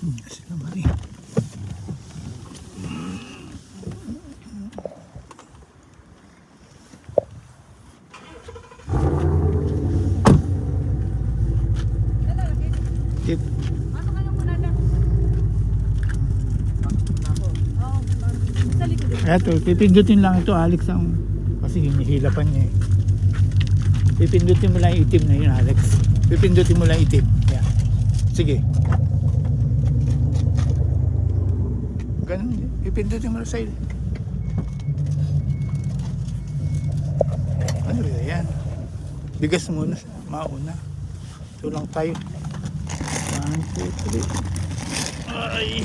Sila Mari. Tip. Ano kayo muna na? Oo, sa likod din. Eto, pipindutin lang ito Alex ang kasi hinihilapan niya eh. Pipindutin mo lang yung itim na yun Alex. Pipindutin mo lang yung itim. Yan. Sige. Ganun. Pipindutin mo lang sa'yo. Ano ba yan? Bigas muna. Mauna. Ito lang tayo. 1, 2, 3. Ay.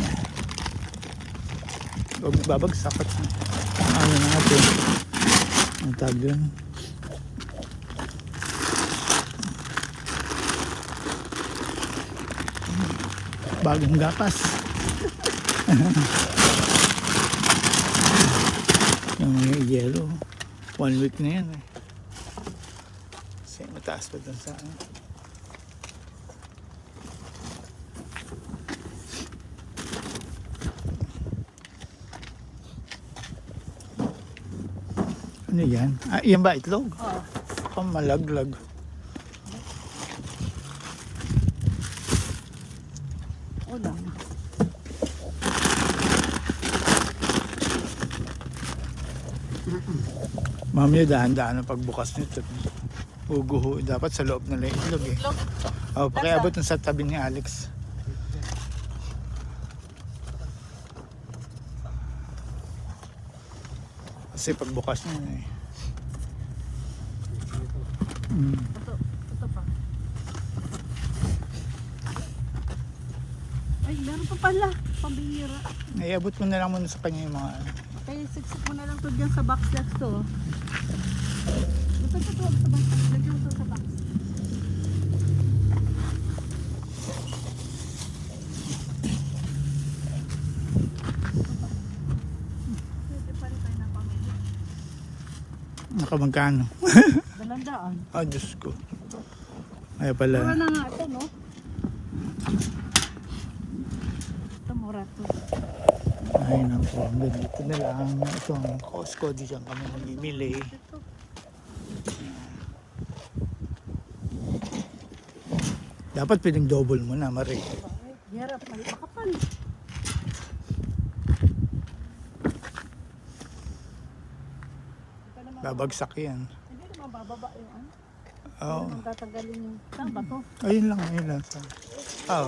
Huwag babagsak at ano natin. Ang tag yun. Bagong gapas. Yung mga yellow. 1 week na yan eh. Kasi mataas pa dun sa ano. Ano yan? Ah, yan ba itlog? Oo. Malaglag. O lang. Mami, dahan-dahan ang pagbukas nito. Uguho. Dapat sa loob na lang itlog eh. Itlog. Oh, pakiabot sa tabi ni Alex. Kasi pagbukas niya eh. Ito pa. Ay, meron pa pala. Pambihira. Iabot mo na lang muna sa kanya yung mga Kaya siksik mo na lang to dyan sa box box to. Ito sa box. Lagyan mo to sa box. Pwede pa rin tayo ng pamilya. nakamagkano. 200. Oh, Diyos ko. Ay Mura pala. na nga ito, no? Ito, mura to. Ay naku. Dito na lang. Ito ang Costco. Di siyang kami mamimili. Ito. Dapat pwedeng double mo na, Mari. Hirap, makapal. Babagsak yan. Hindi naman bababa yung ano. Oo. Hindi naman tatagalin yung taba to. Ayun lang. Ayun lang. Oh.